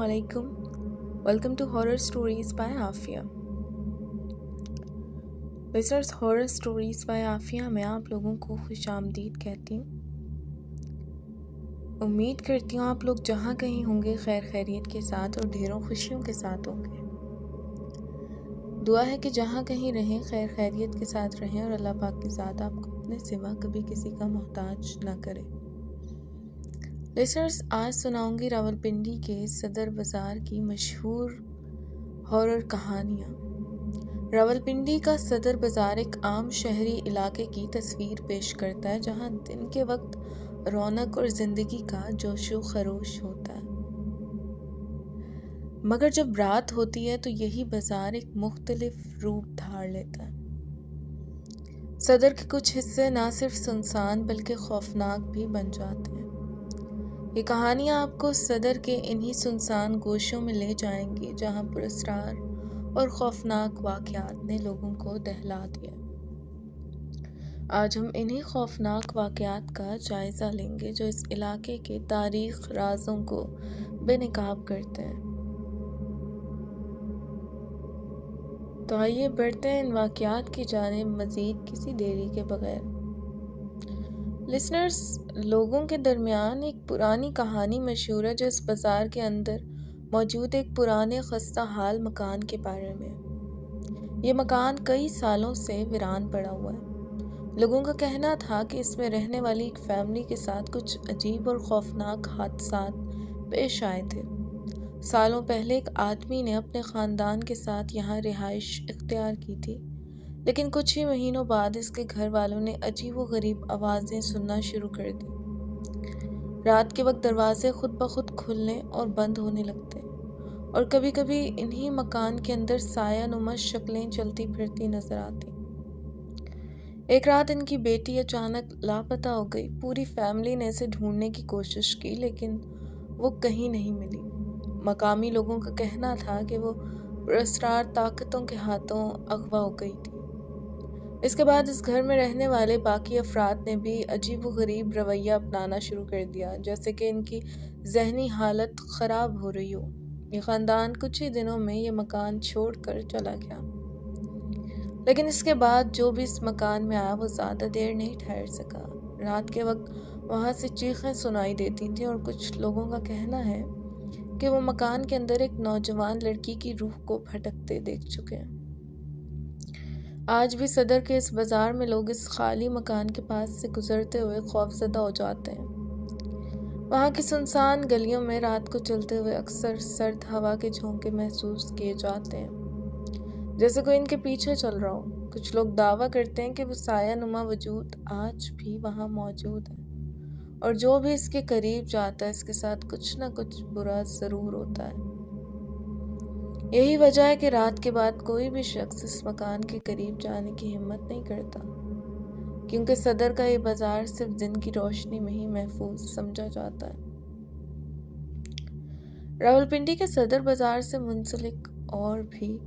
alaikum. Welcome to Horror Stories by Afia. Listeners, Horror Stories by Afia میں آپ لوگوں کو خوش آمدید کہتی ہوں. امید کرتی ہوں آپ لوگ جہاں کہیں ہوں گے خیر خیریت کے ساتھ اور ڈھیروں خوشیوں کے ساتھ ہوں گے. دعا ہے کہ جہاں کہیں رہیں خیر خیریت کے ساتھ رہیں اور اللہ پاک کی ذات آپ کو اپنے سوا کبھی کسی کا محتاج نہ کرے. لسنرز، آج سناؤں گی راولپنڈی کے صدر بازار کی مشہور ہارر کہانیاں. راولپنڈی کا صدر بازار ایک عام شہری علاقے کی تصویر پیش کرتا ہے جہاں دن کے وقت رونق اور زندگی کا جوش و خروش ہوتا ہے، مگر جب رات ہوتی ہے تو یہی بازار ایک مختلف روپ دھار لیتا ہے. صدر کے کچھ حصے نہ صرف سنسان بلکہ خوفناک بھی بن جاتے ہیں. یہ کہانیاں آپ کو صدر کے انہی سنسان گوشوں میں لے جائیں گی جہاں پراسرار اور خوفناک واقعات نے لوگوں کو دہلا دیا. آج ہم انہی خوفناک واقعات کا جائزہ لیں گے جو اس علاقے کے تاریخ رازوں کو بے نقاب کرتے ہیں. تو آئیے بڑھتے ہیں ان واقعات کی جانب مزید کسی دیری کے بغیر. لسنرز، لوگوں کے درمیان ایک پرانی کہانی مشہور ہے جو اس بازار کے اندر موجود ایک پرانے خستہ حال مکان کے بارے میں ہے. یہ مکان کئی سالوں سے ویران پڑا ہوا ہے. لوگوں کا کہنا تھا کہ اس میں رہنے والی ایک فیملی کے ساتھ کچھ عجیب اور خوفناک حادثات پیش آئے تھے. سالوں پہلے ایک آدمی نے اپنے خاندان کے ساتھ یہاں رہائش اختیار کی تھی، لیکن کچھ ہی مہینوں بعد اس کے گھر والوں نے عجیب و غریب آوازیں سننا شروع کر دی. رات کے وقت دروازے خود بخود کھلنے اور بند ہونے لگتے اور کبھی کبھی انہی مکان کے اندر سایہ نما شکلیں چلتی پھرتی نظر آتی. ایک رات ان کی بیٹی اچانک لاپتہ ہو گئی. پوری فیملی نے اسے ڈھونڈنے کی کوشش کی لیکن وہ کہیں نہیں ملی. مقامی لوگوں کا کہنا تھا کہ وہ پراسرار طاقتوں کے ہاتھوں اغوا ہو گئی تھی. اس کے بعد اس گھر میں رہنے والے باقی افراد نے بھی عجیب و غریب رویہ اپنانا شروع کر دیا، جیسے کہ ان کی ذہنی حالت خراب ہو رہی ہو. یہ خاندان کچھ ہی دنوں میں یہ مکان چھوڑ کر چلا گیا، لیکن اس کے بعد جو بھی اس مکان میں آیا وہ زیادہ دیر نہیں ٹھہر سکا. رات کے وقت وہاں سے چیخیں سنائی دیتی تھیں اور کچھ لوگوں کا کہنا ہے کہ وہ مکان کے اندر ایک نوجوان لڑکی کی روح کو بھٹکتے دیکھ چکے ہیں. آج بھی صدر کے اس بازار میں لوگ اس خالی مکان کے پاس سے گزرتے ہوئے خوفزدہ ہو جاتے ہیں. وہاں کی سنسان گلیوں میں رات کو چلتے ہوئے اکثر سرد ہوا کے جھونکے محسوس کیے جاتے ہیں، جیسے کوئی ان کے پیچھے چل رہا ہو. کچھ لوگ دعویٰ کرتے ہیں کہ وہ سایہ نما وجود آج بھی وہاں موجود ہے اور جو بھی اس کے قریب جاتا ہے اس کے ساتھ کچھ نہ کچھ برا ضرور ہوتا ہے. یہی وجہ ہے کہ رات کے بعد کوئی بھی شخص اس مکان کے قریب جانے کی ہمت نہیں کرتا، کیونکہ صدر کا یہ بازار صرف دن کی روشنی میں ہی محفوظ سمجھا جاتا ہے. راولپنڈی کے صدر بازار سے منسلک اور بھی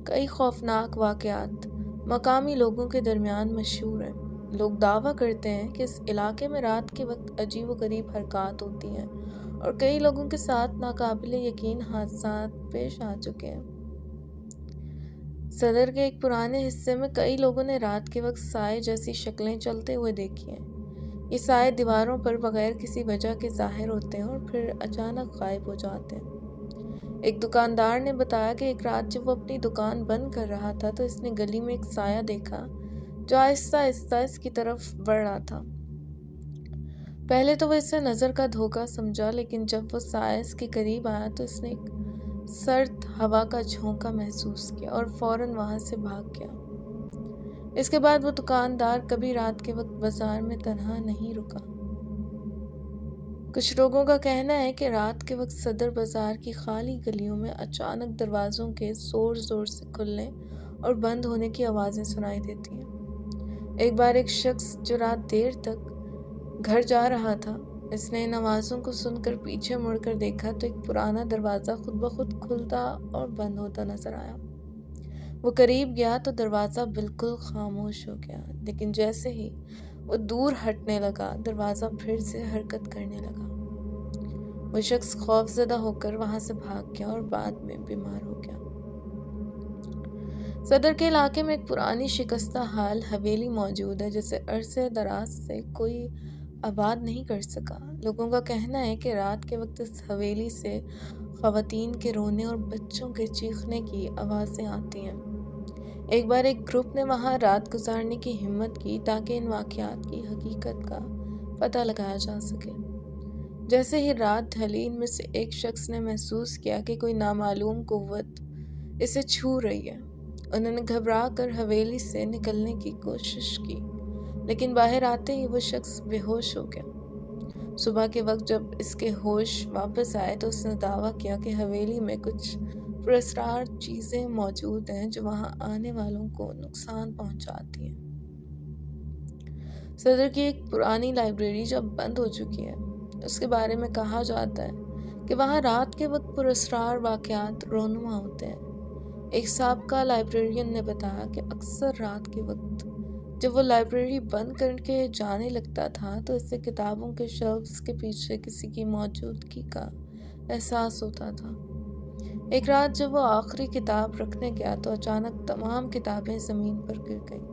کئی خوفناک واقعات مقامی لوگوں کے درمیان مشہور ہیں. لوگ دعویٰ کرتے ہیں کہ اس علاقے میں رات کے وقت عجیب و غریب حرکات ہوتی ہیں اور کئی لوگوں کے ساتھ ناقابل یقین حادثات پیش آ چکے ہیں. صدر کے ایک پرانے حصے میں کئی لوگوں نے رات کے وقت سائے جیسی شکلیں چلتے ہوئے دیکھی ہیں. یہ سائے دیواروں پر بغیر کسی وجہ کے ظاہر ہوتے ہیں اور پھر اچانک غائب ہو جاتے ہیں. ایک دکاندار نے بتایا کہ ایک رات جب وہ اپنی دکان بند کر رہا تھا تو اس نے گلی میں ایک سایہ دیکھا جو آہستہ آہستہ اس کی طرف بڑھ رہا تھا. پہلے تو وہ اسے نظر کا دھوکہ سمجھا، لیکن جب وہ سایہ اس کے قریب آیا تو اس نے ایک سرد ہوا کا جھونکا محسوس کیا اور فوراً وہاں سے بھاگ گیا. اس کے بعد وہ دکاندار کبھی رات کے وقت بازار میں تنہا نہیں رکا. کچھ لوگوں کا کہنا ہے کہ رات کے وقت صدر بازار کی خالی گلیوں میں اچانک دروازوں کے زور زور سے کھلنے اور بند ہونے کی آوازیں سنائی دیتی ہیں. ایک بار ایک شخص جو رات دیر تک گھر جا رہا تھا، اس نے ان آوازوں کو سن کر پیچھے مڑ کر دیکھا تو ایک پرانا دروازہ خود بخود کھلتا اور بند ہوتا نظر آیا. وہ قریب گیا تو دروازہ بالکل خاموش ہو گیا، لیکن جیسے ہی وہ دور ہٹنے لگا دروازہ پھر سے حرکت کرنے لگا. وہ شخص خوف زدہ ہو کر وہاں سے بھاگ گیا اور بعد میں بیمار ہو گیا۔ صدر کے علاقے میں ایک پرانی شکستہ حال حویلی موجود ہے جسے عرصے دراز سے کوئی آباد نہیں کر سکا۔ لوگوں کا کہنا ہے کہ رات کے وقت اس حویلی سے خواتین کے رونے اور بچوں کے چیخنے کی آوازیں آتی ہیں۔ ایک بار ایک گروپ نے وہاں رات گزارنے کی ہمت کی تاکہ ان واقعات کی حقیقت کا پتہ لگایا جا سکے۔ جیسے ہی رات ڈھلی، ان میں سے ایک شخص نے محسوس کیا کہ کوئی نامعلوم قوت اسے چھو رہی ہے۔ انہوں نے گھبرا کر حویلی سے نکلنے کی کوشش کی، لیکن باہر آتے ہی وہ شخص بے ہوش ہو گیا۔ صبح کے وقت جب اس کے ہوش واپس آئے تو اس نے دعویٰ کیا کہ حویلی میں کچھ پراسرار چیزیں موجود ہیں جو وہاں آنے والوں کو نقصان پہنچاتی ہیں۔ صدر کی ایک پرانی لائبریری جو اب بند ہو چکی ہے، اس کے بارے میں کہا جاتا ہے کہ وہاں رات کے وقت پراسرار واقعات رونما ہوتے ہیں۔ ایک سابقہ لائبریرین نے بتایا کہ اکثر رات کے وقت جب وہ لائبریری بند کر کے جانے لگتا تھا تو اسے کتابوں کے شیلفز کے پیچھے کسی کی موجودگی کا احساس ہوتا تھا۔ ایک رات جب وہ آخری کتاب رکھنے گیا تو اچانک تمام کتابیں زمین پر گر گئیں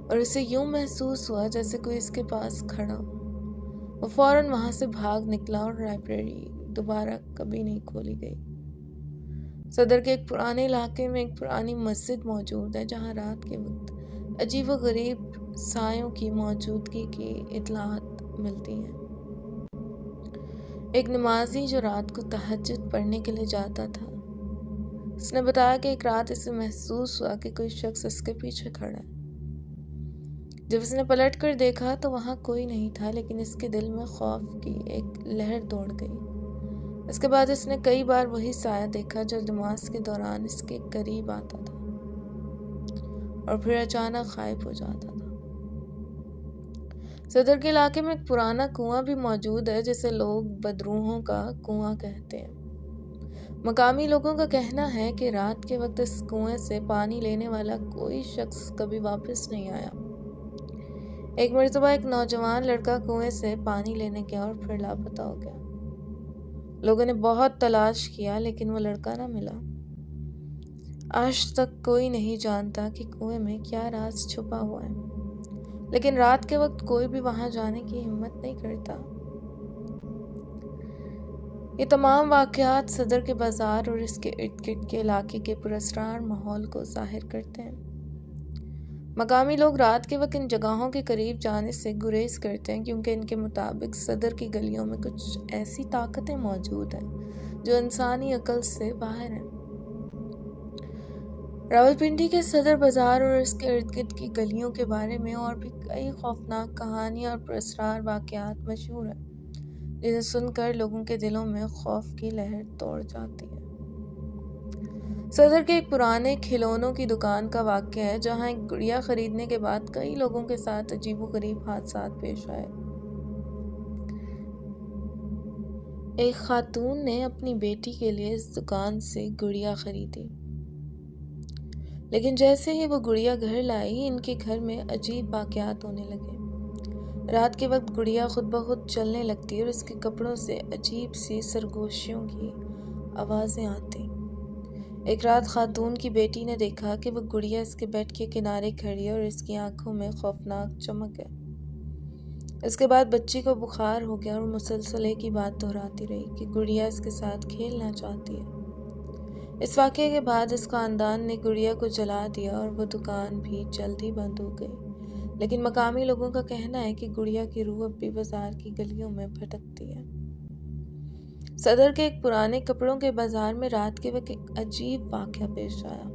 اور اسے یوں محسوس ہوا جیسے کوئی اس کے پاس کھڑا ہو۔ وہ فوراً وہاں سے بھاگ نکلا اور لائبریری دوبارہ کبھی نہیں کھولی گئی۔ صدر کے ایک پرانے علاقے میں ایک پرانی مسجد موجود ہے جہاں رات کے وقت عجیب و غریب سایوں کی موجودگی کی اطلاعات ملتی ہیں۔ ایک نمازی جو رات کو تہجد پڑھنے کے لیے جاتا تھا، اس نے بتایا کہ ایک رات اسے محسوس ہوا کہ کوئی شخص اس کے پیچھے کھڑا ہے۔ جب اس نے پلٹ کر دیکھا تو وہاں کوئی نہیں تھا، لیکن اس کے دل میں خوف کی ایک لہر دوڑ گئی۔ اس کے بعد اس نے کئی بار وہی سایہ دیکھا جو نماز کے دوران اس کے قریب آتا تھا اور پھر اچانک غائب ہو جاتا تھا۔ صدر کے علاقے میں ایک پرانا کنواں بھی موجود ہے جسے لوگ بدروحوں کا کنواں کہتے ہیں۔ مقامی لوگوں کا کہنا ہے کہ رات کے وقت اس کنویں سے پانی لینے والا کوئی شخص کبھی واپس نہیں آیا۔ ایک مرتبہ ایک نوجوان لڑکا کنویں سے پانی لینے گیا اور پھر لاپتہ ہو گیا۔ لوگوں نے بہت تلاش کیا لیکن وہ لڑکا نہ ملا۔ آج تک کوئی نہیں جانتا کہ کنویں میں کیا راز چھپا ہوا ہے، لیکن رات کے وقت کوئی بھی وہاں جانے کی ہمت نہیں کرتا۔ یہ تمام واقعات صدر کے بازار اور اس کے ارد گرد کے علاقے کے پراسرار ماحول کو ظاہر کرتے ہیں۔ مقامی لوگ رات کے وقت ان جگہوں کے قریب جانے سے گریز کرتے ہیں کیونکہ ان کے مطابق صدر کی گلیوں میں کچھ ایسی طاقتیں موجود ہیں جو انسانی عقل سے باہر ہیں۔ راولپنڈی کے صدر بازار اور اس کے ارد گرد کی گلیوں کے بارے میں اور بھی کئی خوفناک کہانیاں اور پراسرار واقعات مشہور ہیں جنہیں سن کر لوگوں کے دلوں میں خوف کی لہر دوڑ جاتی ہے۔ صدر کے ایک پرانے کھلونوں کی دکان کا واقعہ ہے جہاں ایک گڑیا خریدنے کے بعد کئی لوگوں کے ساتھ عجیب و غریب حادثات پیش آئے۔ ایک خاتون نے اپنی بیٹی کے لیے اس دکان سے گڑیا خریدی، لیکن جیسے ہی وہ گڑیا گھر لائی ان کے گھر میں عجیب واقعات ہونے لگے۔ رات کے وقت گڑیا خود بخود چلنے لگتی اور اس کے کپڑوں سے عجیب سی سرگوشیوں کی آوازیں آتی۔ ایک رات خاتون کی بیٹی نے دیکھا کہ وہ گڑیا اس کے بیڈ کے کنارے کھڑی ہے اور اس کی آنکھوں میں خوفناک چمک ہے۔ اس کے بعد بچی کو بخار ہو گیا اور مسلسل ایک ہی بات دہراتی رہی کہ گڑیا اس کے ساتھ کھیلنا چاہتی ہے۔ اس واقعے کے بعد اس خاندان نے گڑیا کو جلا دیا اور وہ دکان بھی جلد ہی بند ہو گئی، لیکن مقامی لوگوں کا کہنا ہے کہ گڑیا کی روح اب بھی بازار کی گلیوں میں بھٹکتی ہے۔ صدر کے ایک پرانے کپڑوں کے بازار میں رات کے وقت ایک عجیب واقعہ پیش آیا۔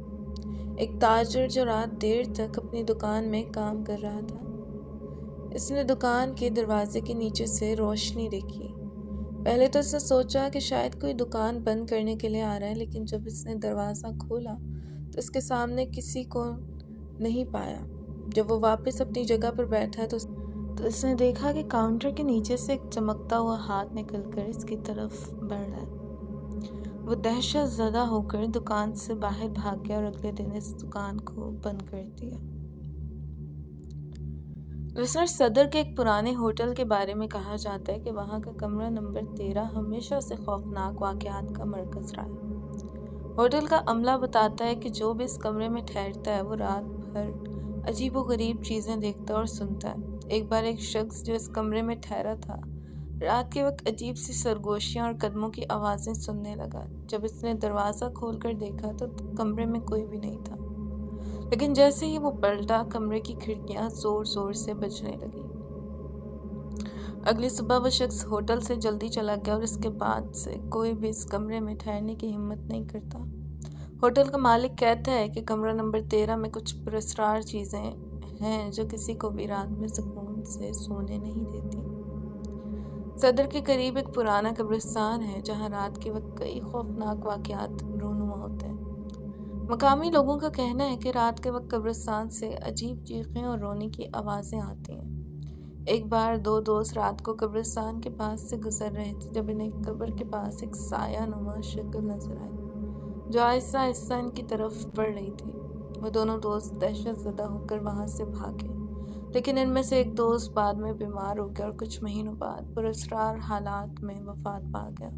ایک تاجر جو رات دیر تک اپنی دکان میں کام کر رہا تھا، اس نے دکان کے دروازے کے نیچے سے روشنی دیکھی۔ پہلے تو اس نے سوچا کہ شاید کوئی دکان بند کرنے کے لیے آ رہا ہے، لیکن جب اس نے دروازہ کھولا تو اس کے سامنے کسی کو نہیں پایا۔ جب وہ واپس اپنی جگہ پر بیٹھا تو اس نے دیکھا کہ کاؤنٹر کے نیچے سے ایک چمکتا ہوا ہاتھ نکل کر اس کی طرف بڑھ رہا ہے۔ وہ دہشت زدہ ہو کر دکان سے باہر بھاگ گیا اور اگلے دن اس دکان کو بند کر دیا۔ لسنر، صدر کے ایک پرانے ہوٹل کے بارے میں کہا جاتا ہے کہ وہاں کا کمرہ نمبر 13 ہمیشہ سے خوفناک واقعات کا مرکز رہا ہے۔ ہوٹل کا عملہ بتاتا ہے کہ جو بھی اس کمرے میں ٹھہرتا ہے وہ رات بھر عجیب و غریب چیزیں دیکھتا اور سنتا ہے۔ ایک بار ایک شخص جو اس کمرے میں ٹھہرا تھا رات کے وقت عجیب سی سرگوشیاں اور قدموں کی آوازیں سننے لگا۔ جب اس نے دروازہ کھول کر دیکھا تو کمرے میں کوئی بھی نہیں تھا، لیکن جیسے ہی وہ پلٹا کمرے کی کھڑکیاں زور زور سے بجنے لگی۔ اگلی صبح وہ شخص ہوٹل سے جلدی چلا گیا اور اس کے بعد سے کوئی بھی اس کمرے میں ٹھہرنے کی ہمت نہیں کرتا۔ ہوٹل کا مالک کہتا ہے کہ کمرہ نمبر 13 میں کچھ پراسرار چیزیں ہیں جو کسی کو بھی رات میں سکون سے سونے نہیں دیتی۔ صدر کے قریب ایک پرانا قبرستان ہے جہاں رات کے وقت کئی خوفناک واقعات رونما ہوتے ہیں۔ مقامی لوگوں کا کہنا ہے کہ رات کے وقت قبرستان سے عجیب چیخیں اور رونے کی آوازیں آتی ہیں۔ ایک بار دو دوست رات کو قبرستان کے پاس سے گزر رہے تھے جب انہیں قبر کے پاس ایک سایہ نما شکل نظر آئی جو آہستہ آہستہ ان کی طرف بڑھ رہی تھی۔ وہ دونوں دوست دہشت زدہ ہو کر وہاں سے بھاگے، لیکن ان میں سے ایک دوست بعد میں بیمار ہو گیا اور کچھ مہینوں بعد پراسرار حالات میں وفات پا گیا۔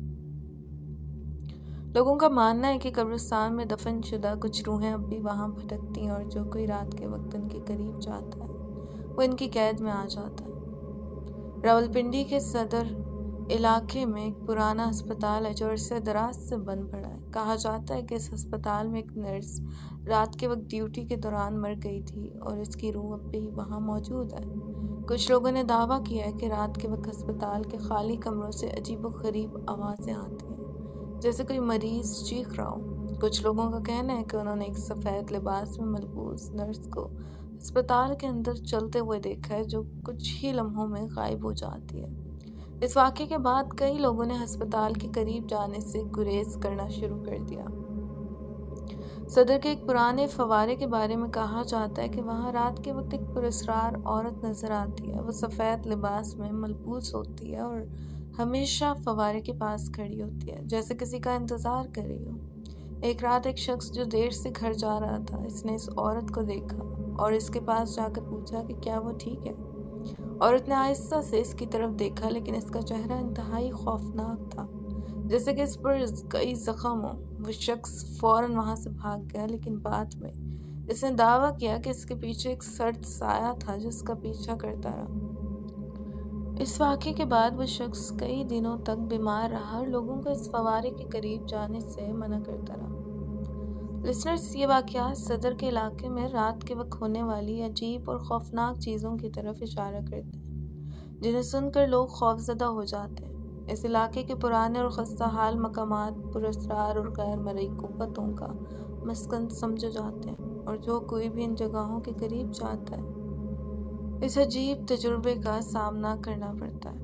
لوگوں کا ماننا ہے کہ قبرستان میں دفن شدہ کچھ روحیں اب بھی وہاں بھٹکتی ہیں اور جو کوئی رات کے وقت ان کے قریب جاتا ہے وہ ان کی قید میں آ جاتا ہے۔ راولپنڈی کے صدر علاقے میں ایک پرانا ہسپتال ہے جو عرصہ دراز سے بند پڑا ہے۔ کہا جاتا ہے کہ اس ہسپتال میں ایک نرس رات کے وقت ڈیوٹی کے دوران مر گئی تھی اور اس کی روح اب بھی وہاں موجود ہے۔ کچھ لوگوں نے دعویٰ کیا ہے کہ رات کے وقت ہسپتال کے خالی کمروں سے عجیب و غریب آوازیں آتی ہیں جیسے کوئی مریض چیخ رہا ہو۔ کچھ لوگوں کا کہنا ہے کہ انہوں نے ایک سفید لباس میں ملبوس نرس کو ہسپتال کے اندر چلتے ہوئے دیکھا ہے جو کچھ ہی لمحوں میں غائب ہو جاتی ہے۔ اس واقعے کے بعد کئی لوگوں نے ہسپتال کے قریب جانے سے گریز کرنا شروع کر دیا۔ صدر کے ایک پرانے فوارے کے بارے میں کہا جاتا ہے کہ وہاں رات کے وقت ایک پراسرار عورت نظر آتی ہے۔ وہ سفید لباس میں ملبوس ہوتی ہے اور ہمیشہ فوارے کے پاس کھڑی ہوتی ہے جیسے کسی کا انتظار کر رہی ہو۔ ایک رات ایک شخص جو دیر سے گھر جا رہا تھا اس نے اس عورت کو دیکھا اور اس کے پاس جا کر پوچھا کہ کیا وہ ٹھیک ہے۔ عورت نے آہستہ سے اس کی طرف دیکھا لیکن اس کا چہرہ انتہائی خوفناک تھا جیسے کہ اس پر کئی زخم ہوں۔ وہ شخص فوراً وہاں سے بھاگ گیا لیکن بعد میں اس نے دعویٰ کیا کہ اس کے پیچھے ایک سرد سایہ تھا جس کا پیچھا کرتا رہا۔ اس واقعے کے بعد وہ شخص کئی دنوں تک بیمار رہا اور لوگوں کو اس فوارے کے قریب جانے سے منع کرتا رہا۔ لسنرز، یہ واقعات صدر کے علاقے میں رات کے وقت ہونے والی عجیب اور خوفناک چیزوں کی طرف اشارہ کرتے ہیں جنہیں سن کر لوگ خوفزدہ ہو جاتے ہیں۔ اس علاقے کے پرانے اور خستہ حال مقامات پراسرار اور غیر مرئی قوتوں کا مسکن سمجھے جاتے ہیں اور جو کوئی بھی ان جگہوں کے قریب جاتا ہے اس عجیب تجربے کا سامنا کرنا پڑتا ہے۔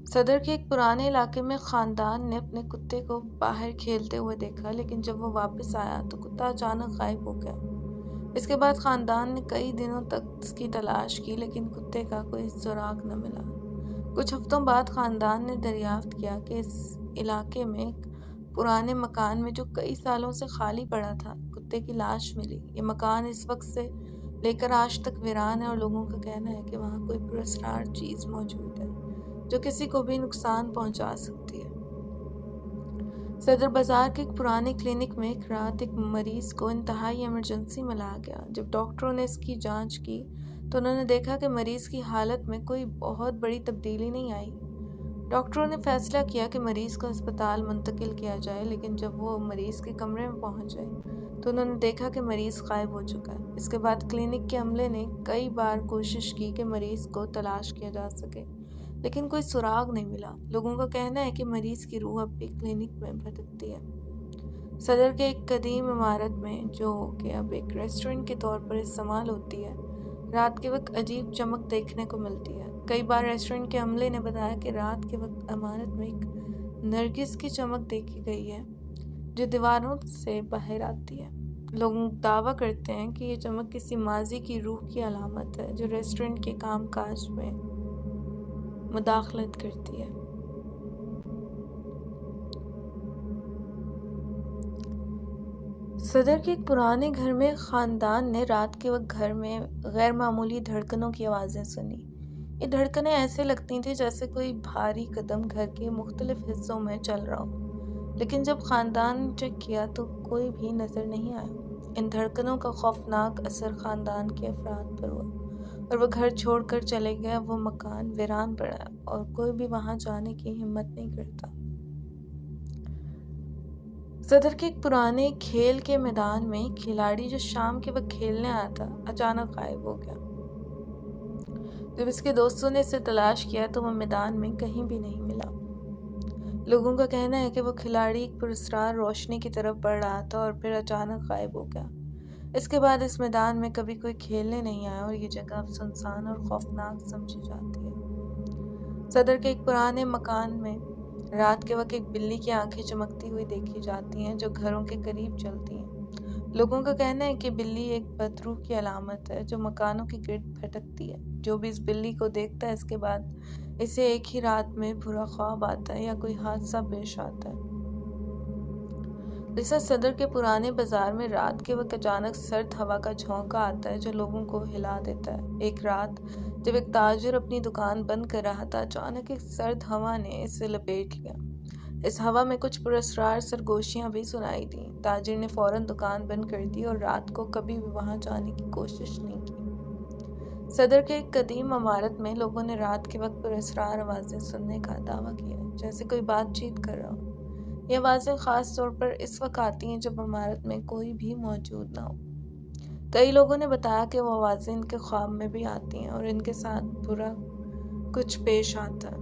صدر کے ایک پرانے علاقے میں خاندان نے اپنے کتے کو باہر کھیلتے ہوئے دیکھا لیکن جب وہ واپس آیا تو کتا اچانک غائب ہو گیا۔ اس کے بعد خاندان نے کئی دنوں تک اس کی تلاش کی لیکن کتے کا کوئی سراغ نہ ملا۔ کچھ ہفتوں بعد خاندان نے دریافت کیا کہ اس علاقے میں ایک پرانے مکان میں جو کئی سالوں سے خالی پڑا تھا کتے کی لاش ملی۔ یہ مکان اس وقت سے لے کر آج تک ویران ہے اور لوگوں کا کہنا ہے کہ وہاں کوئی پراسرار چیز موجود ہے جو کسی کو بھی نقصان پہنچا سکتی ہے۔ صدر بازار کے ایک پرانے کلینک میں ایک رات ایک مریض کو انتہائی ایمرجنسی میں لایا گیا۔ جب ڈاکٹروں نے اس کی جانچ کی تو انہوں نے دیکھا کہ مریض کی حالت میں کوئی بہت بڑی تبدیلی نہیں آئی۔ ڈاکٹروں نے فیصلہ کیا کہ مریض کو ہسپتال منتقل کیا جائے لیکن جب وہ مریض کے کمرے میں پہنچے تو انہوں نے دیکھا کہ مریض غائب ہو چکا ہے۔ اس کے بعد کلینک کے عملے نے کئی بار کوشش کی کہ مریض کو تلاش کیا جا سکے لیکن کوئی سراغ نہیں ملا۔ لوگوں کا کہنا ہے کہ مریض کی روح اب بھی کلینک میں بھٹکتی ہے۔ صدر کے ایک قدیم عمارت میں جو کہ اب ایک ریسٹورنٹ کے طور پر استعمال ہوتی ہے رات کے وقت عجیب چمک دیکھنے کو ملتی ہے۔ کئی بار ریسٹورنٹ کے عملے نے بتایا کہ رات کے وقت عمارت میں ایک نرگس کی چمک دیکھی گئی ہے جو دیواروں سے باہر آتی ہے۔ لوگ دعویٰ کرتے ہیں کہ یہ چمک کسی ماضی کی روح کی علامت ہے جو ریسٹورنٹ کے کام کاج میں مداخلت کرتی ہے۔ صدر کے ایک پرانے گھر میں خاندان نے رات کے وقت گھر میں غیر معمولی دھڑکنوں کی آوازیں سنی۔ یہ دھڑکنیں ایسے لگتی تھیں جیسے کوئی بھاری قدم گھر کے مختلف حصوں میں چل رہا ہو، لیکن جب خاندان نے چیک کیا تو کوئی بھی نظر نہیں آیا۔ ان دھڑکنوں کا خوفناک اثر خاندان کے افراد پر ہوا اور وہ گھر چھوڑ کر چلے گئے۔ وہ مکان ویران پڑا اور کوئی بھی وہاں جانے کی ہمت نہیں کرتا۔ صدر کے ایک پرانے کھیل کے میدان میں کھلاڑی جو شام کے وقت کھیلنے آیا تھا اچانک غائب ہو گیا۔ جب اس کے دوستوں نے اسے تلاش کیا تو وہ میدان میں کہیں بھی نہیں ملا۔ لوگوں کا کہنا ہے کہ وہ کھلاڑی ایک پراسرار روشنی کی طرف بڑھ رہا تھا اور پھر اچانک غائب ہو گیا۔ اس کے بعد اس میدان میں کبھی کوئی کھیلنے نہیں آیا اور یہ جگہ اب سنسان اور خوفناک سمجھی جاتی ہے۔ صدر کے ایک پرانے مکان میں رات کے وقت ایک بلی کی آنکھیں چمکتی ہوئی دیکھی جاتی ہیں جو گھروں کے قریب چلتی ہیں۔ لوگوں کا کہنا ہے کہ بلی ایک بدروح کی علامت ہے جو مکانوں کے گرد بھٹکتی ہے۔ جو بھی اس بلی کو دیکھتا ہے اس کے بعد اسے ایک ہی رات میں برا خواب آتا ہے یا کوئی حادثہ پیش آتا ہے۔ جیسا صدر کے پرانے بازار میں رات کے وقت اچانک سرد ہوا کا جھونکا آتا ہے جو لوگوں کو ہلا دیتا ہے۔ ایک رات جب ایک تاجر اپنی دکان بند کر رہا تھا اچانک ایک سرد ہوا نے اسے لپیٹ لیا۔ اس ہوا میں کچھ پراسرار سرگوشیاں بھی سنائی دیں۔ تاجر نے فوراً دکان بند کر دی اور رات کو کبھی بھی وہاں جانے کی کوشش نہیں کی۔ صدر کے ایک قدیم عمارت میں لوگوں نے رات کے وقت پراسرار آوازیں سننے کا دعویٰ کیا جیسے کوئی بات چیت کر رہا ہو۔ یہ آوازیں خاص طور پر اس وقت آتی ہیں جب عمارت میں کوئی بھی موجود نہ ہو۔ کئی لوگوں نے بتایا کہ وہ آوازیں ان کے خواب میں بھی آتی ہیں اور ان کے ساتھ برا کچھ پیش آتا ہے۔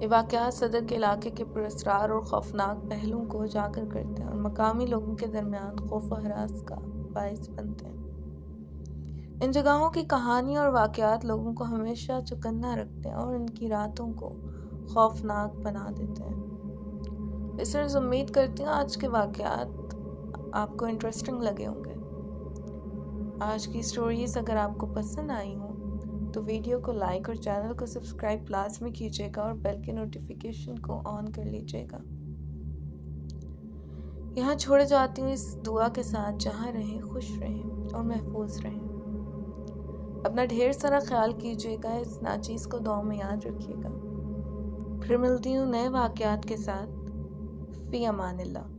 یہ واقعات صدر کے علاقے کے پراسرار اور خوفناک پہلوؤں کو اجاگر کرتے ہیں اور مقامی لوگوں کے درمیان خوف و ہراس کا باعث بنتے ہیں۔ ان جگہوں کی کہانی اور واقعات لوگوں کو ہمیشہ چوکنا رکھتے ہیں اور ان کی راتوں کو خوفناک بنا دیتے ہیں۔ اس طرح امید کرتی ہوں آج کے واقعات آپ کو انٹرسٹنگ لگے ہوں گے۔ آج کی سٹوریز اگر آپ کو پسند آئی ہوں تو ویڈیو کو لائک اور چینل کو سبسکرائب لازمی کیجیے گا اور بیل کے نوٹیفیکیشن کو آن کر لیجیے گا۔ یہاں چھوڑے جاتی ہوں اس دعا کے ساتھ جہاں رہیں خوش رہیں اور محفوظ رہیں۔ اپنا ڈھیر سارا خیال کیجیے گا، اس ناچیز کو دعاؤں میں یاد رکھیے گا۔ پھر ملتی ہوں نئے واقعات کے ساتھ۔ فی امان اللہ۔